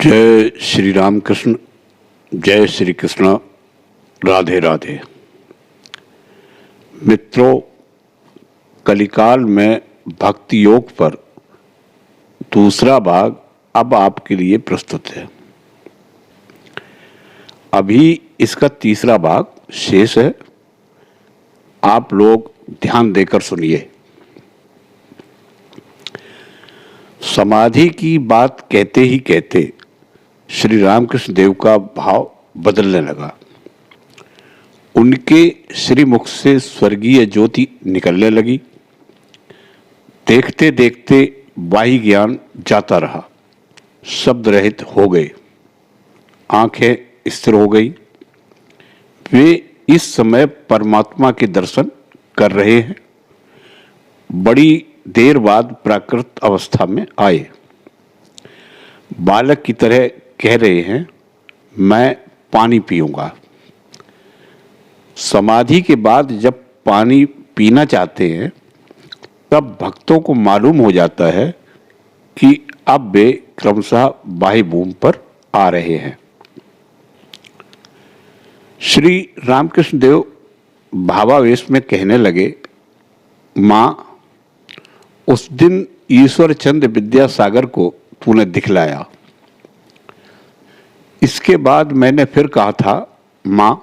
जय श्री राम कृष्ण, जय श्री कृष्ण, राधे राधे। मित्रों, कलिकाल में भक्ति योग पर दूसरा भाग अब आपके लिए प्रस्तुत है। अभी इसका तीसरा भाग शेष है। आप लोग ध्यान देकर सुनिए। समाधि की बात कहते ही कहते श्री रामकृष्ण देव का भाव बदलने लगा। उनके श्रीमुख से स्वर्गीय ज्योति निकलने लगी। देखते देखते बाह्य ज्ञान जाता रहा, शब्द रहित हो गए, आंखें स्थिर हो गई। वे इस समय परमात्मा के दर्शन कर रहे हैं। बड़ी देर बाद प्राकृत अवस्था में आए। बालक की तरह कह रहे हैं, मैं पानी पीऊंगा। समाधि के बाद जब पानी पीना चाहते हैं तब भक्तों को मालूम हो जाता है कि अब वे क्रमशः बाह्य भूमि पर आ रहे हैं। श्री रामकृष्ण देव भावावेश में कहने लगे, मां, उस दिन ईश्वर चंद्र विद्यासागर को तूने दिखलाया। इसके बाद मैंने फिर कहा था, मां,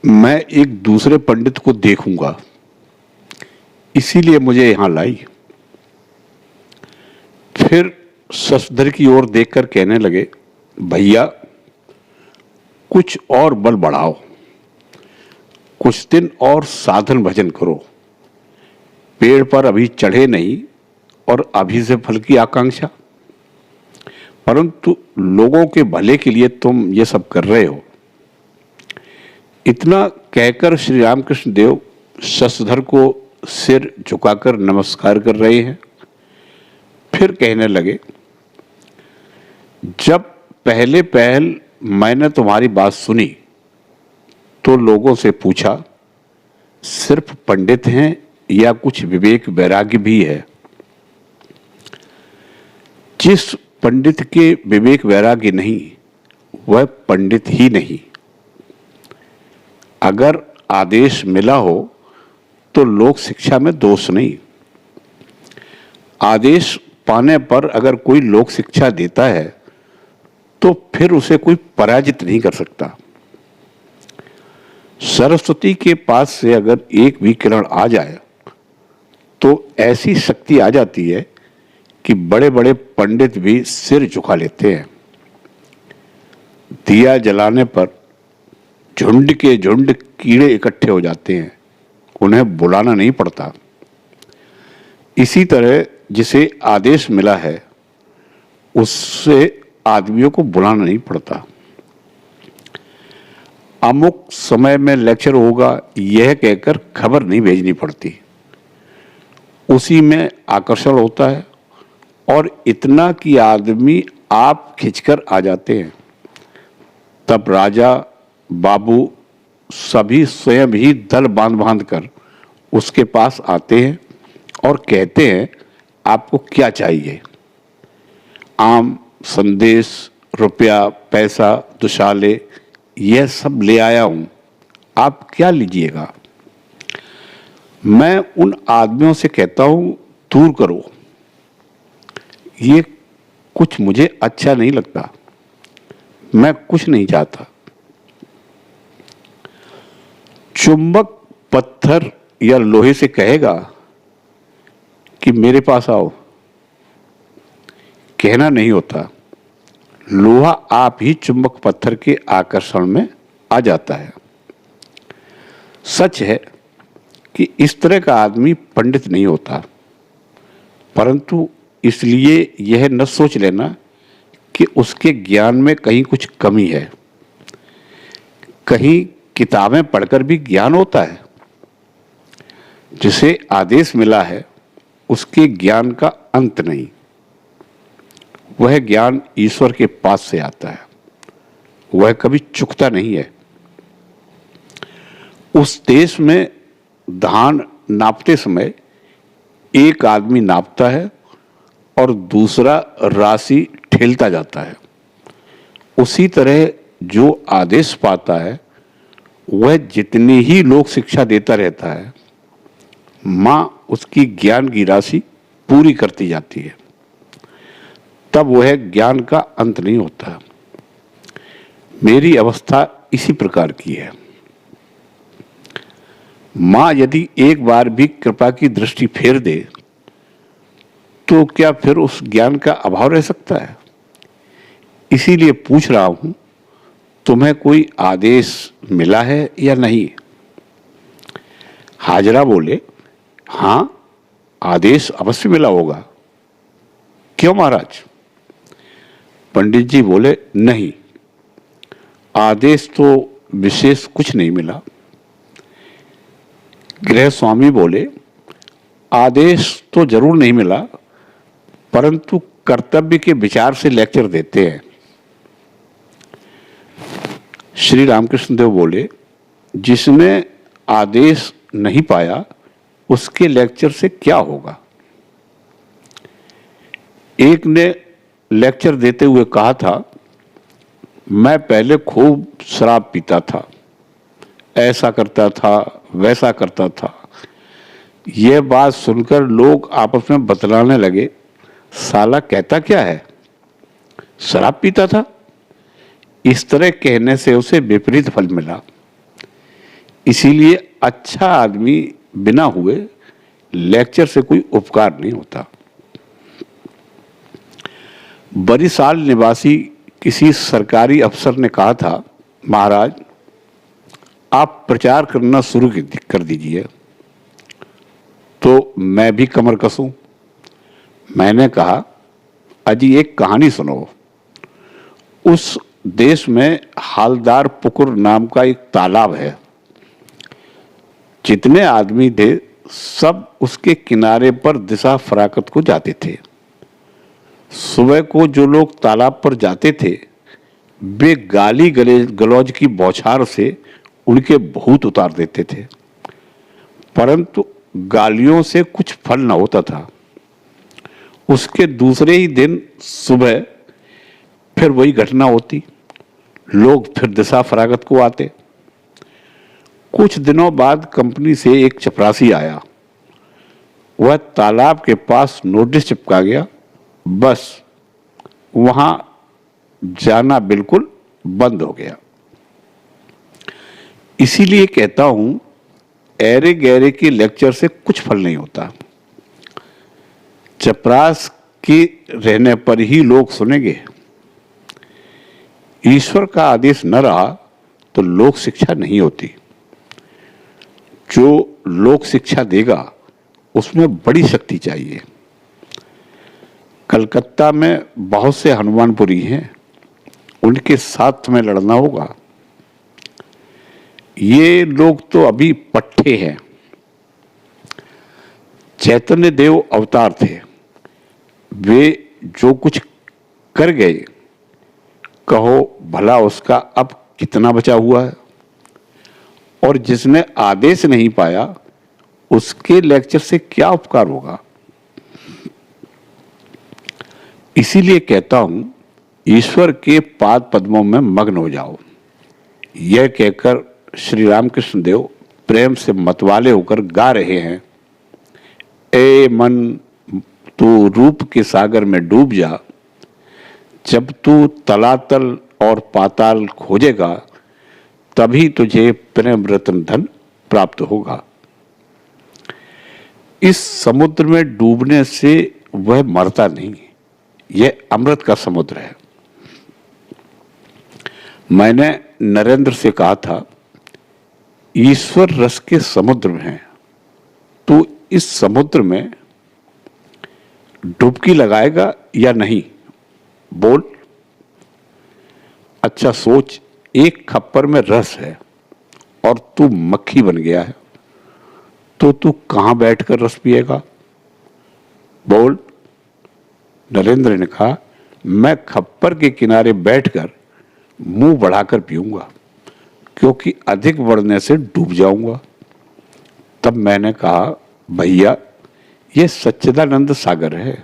मैं एक दूसरे पंडित को देखूंगा, इसीलिए मुझे यहां लाई। फिर शशधर की ओर देखकर कहने लगे, भैया, कुछ और बल बढ़ाओ, कुछ दिन और साधन भजन करो। पेड़ पर अभी चढ़े नहीं और अभी से फल की आकांक्षा, परंतु लोगों के भले के लिए तुम ये सब कर रहे हो। इतना कहकर श्री रामकृष्ण देव शशधर को सिर झुकाकर नमस्कार कर रहे हैं। फिर कहने लगे, जब पहले पहल मैंने तुम्हारी बात सुनी तो लोगों से पूछा, सिर्फ पंडित हैं या कुछ विवेक वैराग्य भी है? जिस पंडित के विवेक वैराग्य नहीं, वह पंडित ही नहीं। अगर आदेश मिला हो तो लोक शिक्षा में दोष नहीं। आदेश पाने पर अगर कोई लोक शिक्षा देता है तो फिर उसे कोई पराजित नहीं कर सकता। सरस्वती के पास से अगर एक भी किरण आ जाए तो ऐसी शक्ति आ जाती है कि बड़े बड़े पंडित भी सिर झुका लेते हैं। दिया जलाने पर झुंड के झुंड कीड़े इकट्ठे हो जाते हैं, उन्हें बुलाना नहीं पड़ता। इसी तरह जिसे आदेश मिला है उससे आदमियों को बुलाना नहीं पड़ता। अमुक समय में लेक्चर होगा यह कहकर खबर नहीं भेजनी पड़ती, उसी में आकर्षण होता है। और इतना कि आदमी आप खिंचकर आ जाते हैं। तब राजा बाबू सभी स्वयं ही दल बांध बांध कर उसके पास आते हैं और कहते हैं, आपको क्या चाहिए? आम, संदेश, रुपया, पैसा, दुशाले, यह सब ले आया हूं, आप क्या लीजिएगा? मैं उन आदमियों से कहता हूं, दूर करो, ये कुछ मुझे अच्छा नहीं लगता, मैं कुछ नहीं चाहता। चुंबक पत्थर या लोहे से कहेगा कि मेरे पास आओ, कहना नहीं होता। लोहा आप ही चुंबक पत्थर के आकर्षण में आ जाता है। सच है कि इस तरह का आदमी पंडित नहीं होता, परंतु इसलिए यह न सोच लेना कि उसके ज्ञान में कहीं कुछ कमी है। कहीं किताबें पढ़कर भी ज्ञान होता है। जिसे आदेश मिला है उसके ज्ञान का अंत नहीं। वह ज्ञान ईश्वर के पास से आता है, वह कभी चुकता नहीं है। उस देश में धान नापते समय एक आदमी नापता है और दूसरा राशि ठेलता जाता है। उसी तरह जो आदेश पाता है वह जितनी ही लोक शिक्षा देता रहता है, माँ उसकी ज्ञान की राशि पूरी करती जाती है, तब वह ज्ञान का अंत नहीं होता। मेरी अवस्था इसी प्रकार की है। माँ यदि एक बार भी कृपा की दृष्टि फेर दे तो क्या फिर उस ज्ञान का अभाव रह सकता है? इसीलिए पूछ रहा हूं, तुम्हें कोई आदेश मिला है या नहीं? हाजरा बोले, हां, आदेश अवश्य मिला होगा। क्यों महाराज? पंडित जी बोले, नहीं, आदेश तो विशेष कुछ नहीं मिला। गृह स्वामी बोले, आदेश तो जरूर नहीं मिला, परंतु कर्तव्य के विचार से लेक्चर देते हैं। श्री रामकृष्ण देव बोले, जिसने आदेश नहीं पाया उसके लेक्चर से क्या होगा? एक ने लेक्चर देते हुए कहा था, मैं पहले खूब शराब पीता था, ऐसा करता था, वैसा करता था। यह बात सुनकर लोग आपस में बतलाने लगे, साला कहता क्या है, शराब पीता था। इस तरह कहने से उसे विपरीत फल मिला। इसीलिए अच्छा आदमी बिना हुए लेक्चर से कोई उपकार नहीं होता। बरिसाल निवासी किसी सरकारी अफसर ने कहा था, महाराज आप प्रचार करना शुरू कर दीजिए। तो मैं भी कमर कसूं। मैंने कहा, अजी एक कहानी सुनो। उस देश में हालदार पुकुर नाम का एक तालाब है। जितने आदमी थे सब उसके किनारे पर दिशा फराकत को जाते थे। सुबह को जो लोग तालाब पर जाते थे वे गाली गलौज की बौछार से उनके भूत उतार देते थे, परंतु गालियों से कुछ फल न होता था। उसके दूसरे ही दिन सुबह फिर वही घटना होती, लोग फिर दिशा फरागत को आते। कुछ दिनों बाद कंपनी से एक चपरासी आया। वह तालाब के पास नोटिस चिपका गया, बस वहां जाना बिल्कुल बंद हो गया। इसीलिए कहता हूं, ऐरे गहरे के लेक्चर से कुछ फल नहीं होता। चपरास के रहने पर ही लोग सुनेंगे। ईश्वर का आदेश न रहा तो लोक शिक्षा नहीं होती। जो लोक शिक्षा देगा उसमें बड़ी शक्ति चाहिए। कलकत्ता में बहुत से हनुमानपुरी हैं, उनके साथ में लड़ना होगा। ये लोग तो अभी पट्टे हैं। चैतन्य देव अवतार थे, वे जो कुछ कर गए, कहो भला उसका अब कितना बचा हुआ है? और जिसने आदेश नहीं पाया उसके लेक्चर से क्या उपकार होगा? इसीलिए कहता हूं, ईश्वर के पाद पद्मों में मग्न हो जाओ। यह कहकर श्री रामकृष्ण देव प्रेम से मतवाले होकर गा रहे हैं, ए मन तू रूप के सागर में डूब जा, जब तू तलातल और पाताल खोजेगा तभी तुझे प्रेम रतन धन प्राप्त होगा। इस समुद्र में डूबने से वह मरता नहीं, यह अमृत का समुद्र है। मैंने नरेंद्र से कहा था, ईश्वर रस के समुद्र में है, तो इस समुद्र में डुबकी लगाएगा या नहीं? बोल। अच्छा सोच, एक खप्पर में रस है और तू मक्खी बन गया है, तो तू कहां बैठकर रस पिएगा? बोल। नरेंद्र ने कहा, मैं खप्पर के किनारे बैठकर मुंह बढ़ाकर पीऊंगा, क्योंकि अधिक बढ़ने से डूब जाऊंगा। तब मैंने कहा, भैया ये सच्चिदानंद सागर है,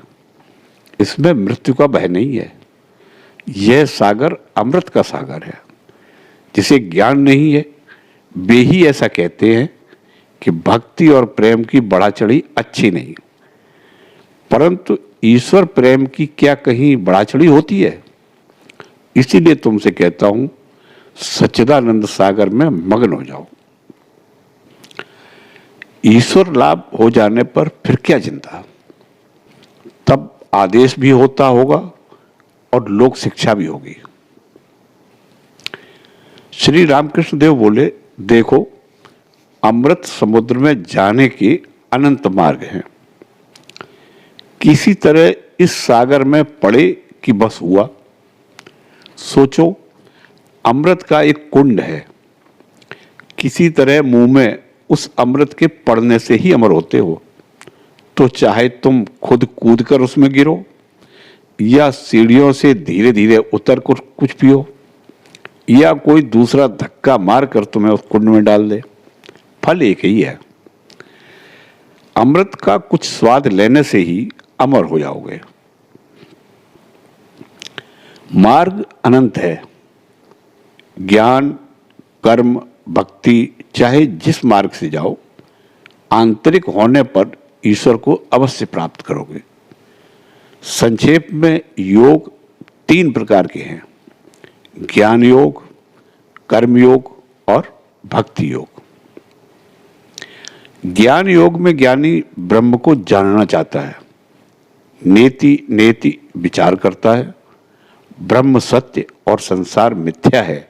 इसमें मृत्यु का भय नहीं है। यह सागर अमृत का सागर है। जिसे ज्ञान नहीं है वे ही ऐसा कहते हैं कि भक्ति और प्रेम की बढ़ा चढ़ी अच्छी नहीं, परंतु ईश्वर प्रेम की क्या कहीं बढ़ा चढ़ी होती है? इसीलिए तुमसे कहता हूं, सच्चिदानंद सागर में मग्न हो जाओ। ईश्वर लाभ हो जाने पर फिर क्या चिंता? तब आदेश भी होता होगा और लोक शिक्षा भी होगी। श्री रामकृष्ण देव बोले, देखो, अमृत समुद्र में जाने के अनंत मार्ग हैं। किसी तरह इस सागर में पड़े कि बस हुआ। सोचो, अमृत का एक कुंड है, किसी तरह मुंह में उस अमृत के पड़ने से ही अमर होते हो। तो चाहे तुम खुद कूद कर उसमें गिरो या सीढ़ियों से धीरे धीरे उतर कर कुछ पियो या कोई दूसरा धक्का मार कर तुम्हें उस कुंड में डाल दे, फल एक ही है। अमृत का कुछ स्वाद लेने से ही अमर हो जाओगे। मार्ग अनंत है। ज्ञान, कर्म, भक्ति, चाहे जिस मार्ग से जाओ, आंतरिक होने पर ईश्वर को अवश्य प्राप्त करोगे। संक्षेप में योग 3 प्रकार के हैं: ज्ञान योग, कर्म योग और भक्ति योग। ज्ञान योग में ज्ञानी ब्रह्म को जानना चाहता है, नेति नेति विचार करता है, ब्रह्म सत्य और संसार मिथ्या है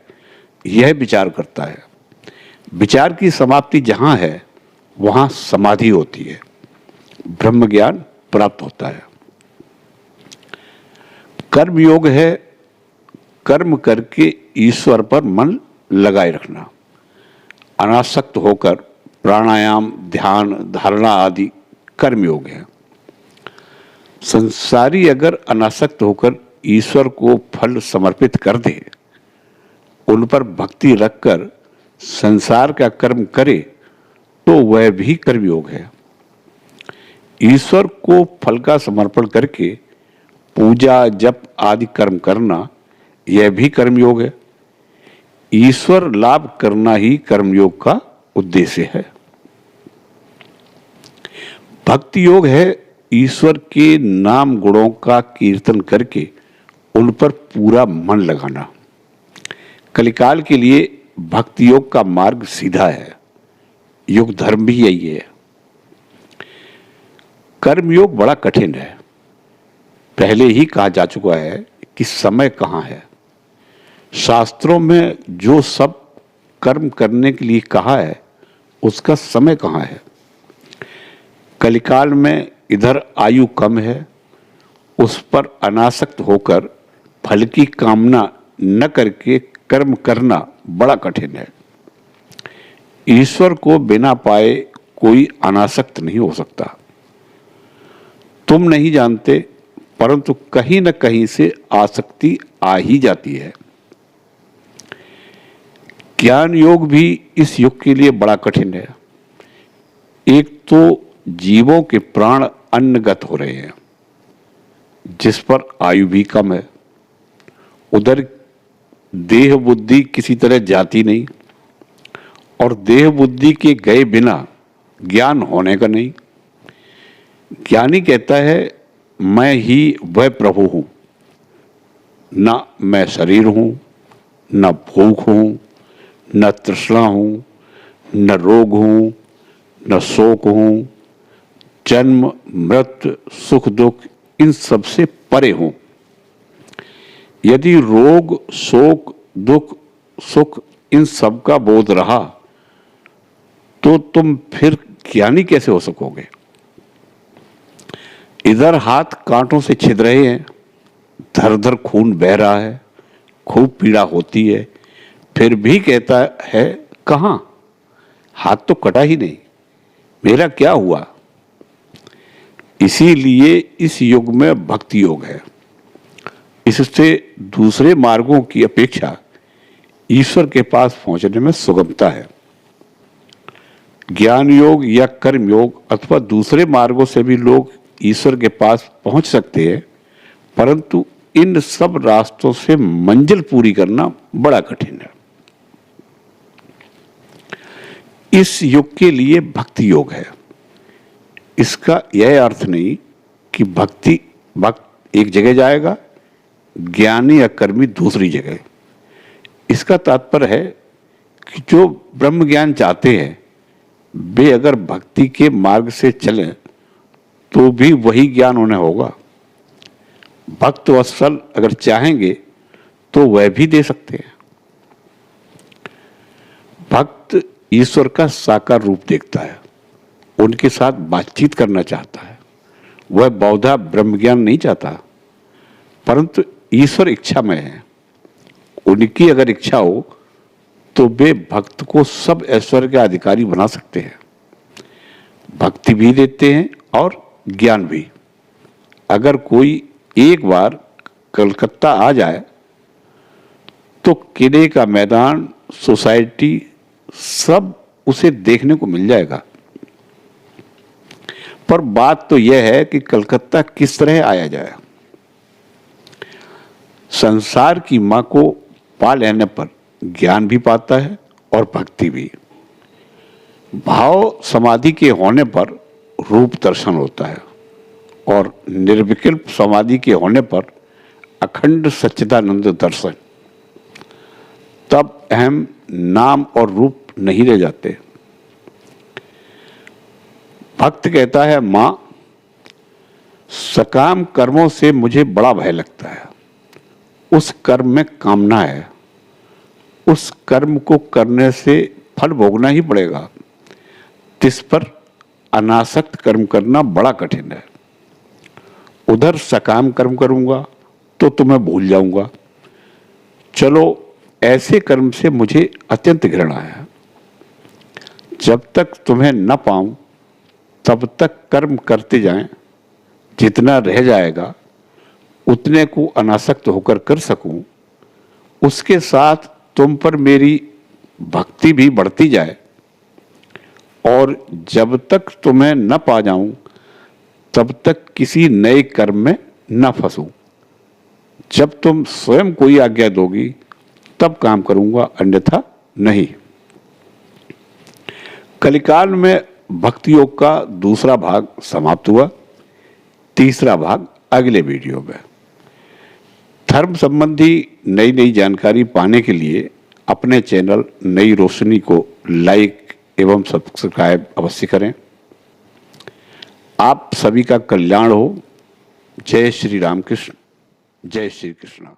यह विचार करता है। विचार की समाप्ति जहां है वहां समाधि होती है, ब्रह्म ज्ञान प्राप्त होता है। कर्म योग है कर्म करके ईश्वर पर मन लगाए रखना। अनासक्त होकर प्राणायाम, ध्यान, धारणा आदि कर्म योग है। संसारी अगर अनासक्त होकर ईश्वर को फल समर्पित कर दे, उन पर भक्ति रखकर संसार का कर्म करे, तो वह भी कर्मयोग है। ईश्वर को फल का समर्पण करके पूजा, जप आदि कर्म करना, यह भी कर्मयोग है। ईश्वर लाभ करना ही कर्मयोग का उद्देश्य है। भक्ति योग है ईश्वर के नाम गुणों का कीर्तन करके उन पर पूरा मन लगाना। कलिकाल के लिए भक्ति योग का मार्ग सीधा है, योग धर्म भी यही है। कर्म योग बड़ा कठिन है। पहले ही कहा जा चुका है कि समय कहाँ है। शास्त्रों में जो सब कर्म करने के लिए कहा है उसका समय कहाँ है। कलिकाल में इधर आयु कम है, उस पर अनासक्त होकर फल की कामना न करके कर्म करना बड़ा कठिन है। ईश्वर को बिना पाए कोई अनासक्त नहीं हो सकता। तुम नहीं जानते, परंतु कहीं न कहीं से आसक्ति आ ही जाती है। ज्ञान योग भी इस युग के लिए बड़ा कठिन है। एक तो जीवों के प्राण अन्नगत हो रहे हैं, जिस पर आयु भी कम है। उधर देह बुद्धि किसी तरह जाती नहीं, और देह बुद्धि के गए बिना ज्ञान होने का नहीं। ज्ञानी कहता है, मैं ही वह प्रभु हूं, न मैं शरीर हूं, न भूख हूं, न तृष्णा हूं, न रोग हूं, न शोक हूं, जन्म मृत्यु सुख दुख इन सब से परे हूं। यदि रोग, शोक, दुख, सुख इन सब का बोध रहा तो तुम फिर ज्ञानी कैसे हो सकोगे। इधर हाथ कांटों से छिद रहे हैं, धर धर खून बह रहा है, खूब पीड़ा होती है, फिर भी कहता है कहां, हाथ तो कटा ही नहीं, मेरा क्या हुआ। इसीलिए इस युग में भक्ति योग है। इससे दूसरे मार्गों की अपेक्षा ईश्वर के पास पहुंचने में सुगमता है। ज्ञान योग या कर्म योग अथवा दूसरे मार्गों से भी लोग ईश्वर के पास पहुंच सकते हैं, परंतु इन सब रास्तों से मंजिल पूरी करना बड़ा कठिन है। इस युग के लिए भक्ति योग है। इसका यह अर्थ नहीं कि भक्त एक जगह जाएगा, ज्ञानी या कर्मी दूसरी जगह। इसका तात्पर्य है कि जो ब्रह्म ज्ञान चाहते हैं वे अगर भक्ति के मार्ग से चलें तो भी वही ज्ञान उन्हें होगा। भक्त वत्सल अगर चाहेंगे तो वह भी दे सकते हैं। भक्त ईश्वर का साकार रूप देखता है, उनके साथ बातचीत करना चाहता है। वह बहुधा ब्रह्म ज्ञान नहीं चाहता, परंतु ईश्वर इच्छामय है। उनकी अगर इच्छा हो तो वे भक्त को सब ऐश्वर्य का अधिकारी बना सकते हैं। भक्ति भी देते हैं और ज्ञान भी। अगर कोई एक बार कलकत्ता आ जाए तो किले का मैदान, सोसाइटी सब उसे देखने को मिल जाएगा। पर बात तो यह है कि कलकत्ता किस तरह आया जाए। संसार की मां को पा लेने पर ज्ञान भी पाता है और भक्ति भी। भाव समाधि के होने पर रूप दर्शन होता है और निर्विकल्प समाधि के होने पर अखंड सच्चिदानंद दर्शन। तब अहम नाम और रूप नहीं रह जाते। भक्त कहता है, मां, सकाम कर्मों से मुझे बड़ा भय लगता है। उस कर्म में कामना है, उस कर्म को करने से फल भोगना ही पड़ेगा। तिस पर अनासक्त कर्म करना बड़ा कठिन है। उधर सकाम कर्म करूंगा तो तुम्हें भूल जाऊंगा। चलो, ऐसे कर्म से मुझे अत्यंत घृणा है। जब तक तुम्हें न पाऊं तब तक कर्म करते जाएं। जितना रह जाएगा उतने को अनासक्त होकर कर सकूं, उसके साथ तुम पर मेरी भक्ति भी बढ़ती जाए। और जब तक तुम्हें न पा जाऊं तब तक किसी नए कर्म में न फंसूं। जब तुम स्वयं कोई आज्ञा दोगी तब काम करूंगा, अन्यथा नहीं। कलिकाल में भक्ति योग का दूसरा भाग समाप्त हुआ। तीसरा भाग अगले वीडियो में। धर्म संबंधी नई नई जानकारी पाने के लिए अपने चैनल नई रोशनी को लाइक एवं सब्सक्राइब अवश्य करें। आप सभी का कल्याण हो। जय श्री रामकृष्ण, जय श्री कृष्ण।